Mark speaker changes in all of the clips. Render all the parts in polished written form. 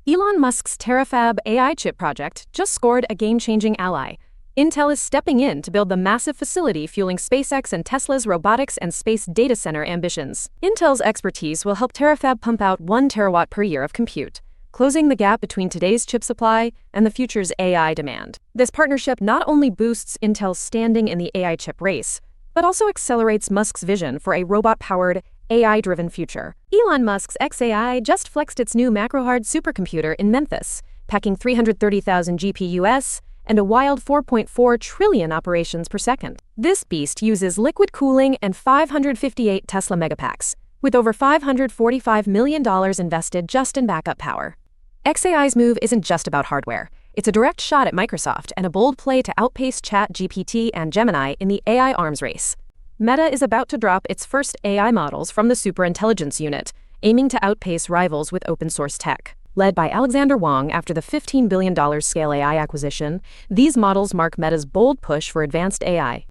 Speaker 1: Elon Musk's Terafab AI chip project just scored a game-changing ally. Intel is stepping in to build the massive facility fueling SpaceX and Tesla's robotics and space data center ambitions. Intel's expertise will help Terafab pump out 1 terawatt per year of compute, closing the gap between today's chip supply and the future's AI demand. This partnership not only boosts Intel's standing in the AI chip race, but also accelerates Musk's vision for a robot-powered, AI-driven future. Elon Musk's xAI just flexed its new Macrohard supercomputer in Memphis, packing 330,000 GPUs and a wild 4.4 trillion operations per second. This beast uses liquid cooling and 558 Tesla megapacks, with over $545 million invested just in backup power. xAI's move isn't just about hardware. It's a direct shot at Microsoft and a bold play to outpace ChatGPT and Gemini in the AI arms race. Meta is about to drop its first AI models from the Superintelligence unit, aiming to outpace rivals with open-source tech. Led by Alexander Wang after the $15 billion Scale AI acquisition, these models mark Meta's bold push for advanced AI.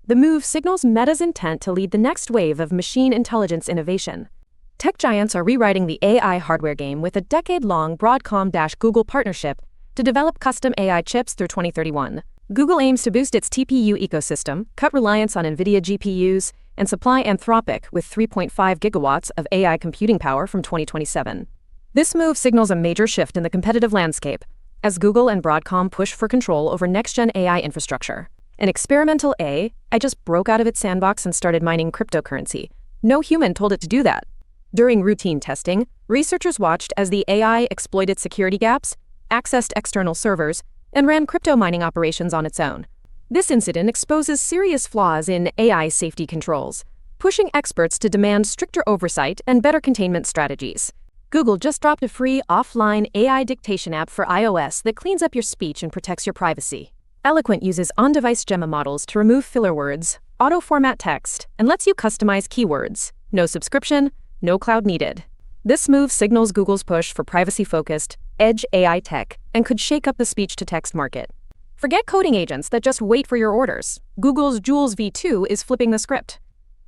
Speaker 1: The move signals Meta's intent to lead the next wave of machine intelligence innovation. Tech giants are rewriting the AI hardware game with a decade-long Broadcom-Google partnership to develop custom AI chips through 2031. Google aims to boost its TPU ecosystem, cut reliance on Nvidia GPUs, and supply Anthropic with 3.5 gigawatts of AI computing power from 2027. This move signals a major shift in the competitive landscape, as Google and Broadcom push for control over next-gen AI infrastructure. An experimental AI just broke out of its sandbox and started mining cryptocurrency. No human told it to do that. During routine testing, researchers watched as the AI exploited security gaps, accessed external servers, and ran crypto mining operations on its own. This incident exposes serious flaws in AI safety controls, pushing experts to demand stricter oversight and better containment strategies. Google just dropped a free offline AI dictation app for iOS that cleans up your speech and protects your privacy. Eloquent uses on-device Gemma models to remove filler words, auto-format text, and lets you customize keywords. No subscription, no cloud needed. This move signals Google's push for privacy-focused, edge AI tech and could shake up the speech-to-text market. Forget coding agents that just wait for your orders. Google's Jules v2 is flipping the script.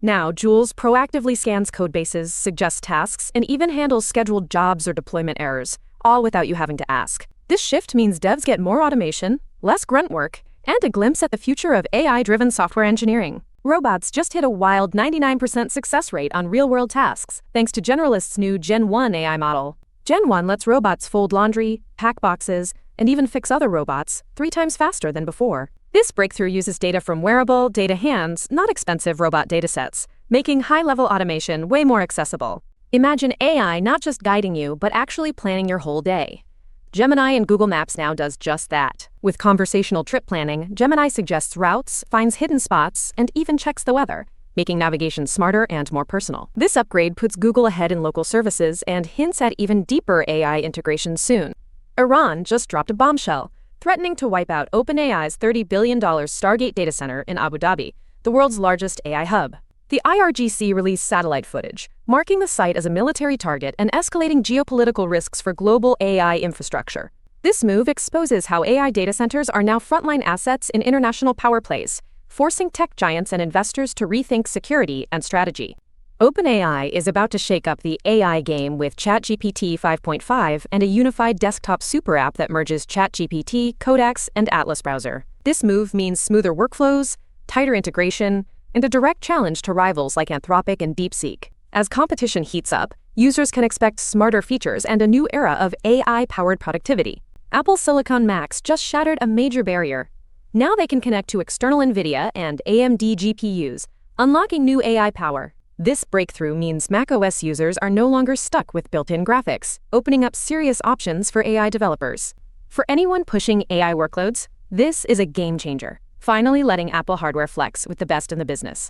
Speaker 1: Now, Jules proactively scans codebases, suggests tasks, and even handles scheduled jobs or deployment errors, all without you having to ask. This shift means devs get more automation, less grunt work, and a glimpse at the future of AI-driven software engineering. Robots just hit a wild 99% success rate on real-world tasks, thanks to Generalist's new Gen 1 AI model. Gen 1 lets robots fold laundry, pack boxes, and even fix other robots 3 times faster than before. This breakthrough uses data from wearable, data hands, not expensive robot datasets, making high-level automation way more accessible. Imagine AI not just guiding you, but actually planning your whole day. Gemini in Google Maps now does just that. With conversational trip planning, Gemini suggests routes, finds hidden spots, and even checks the weather, making navigation smarter and more personal. This upgrade puts Google ahead in local services and hints at even deeper AI integration soon. Iran just dropped a bombshell, threatening to wipe out OpenAI's $30 billion Stargate data center in Abu Dhabi, the world's largest AI hub. The IRGC released satellite footage, marking the site as a military target and escalating geopolitical risks for global AI infrastructure. This move exposes how AI data centers are now frontline assets in international power plays, forcing tech giants and investors to rethink security and strategy. OpenAI is about to shake up the AI game with ChatGPT 5.5 and a unified desktop super app that merges ChatGPT, Codex, and Atlas browser. This move means smoother workflows, tighter integration, and a direct challenge to rivals like Anthropic and DeepSeek. As competition heats up, users can expect smarter features and a new era of AI-powered productivity. Apple's Silicon Macs just shattered a major barrier. Now they can connect to external Nvidia and AMD GPUs, unlocking new AI power. This breakthrough means macOS users are no longer stuck with built-in graphics, opening up serious options for AI developers. For anyone pushing AI workloads, this is a game changer, finally letting Apple hardware flex with the best in the business.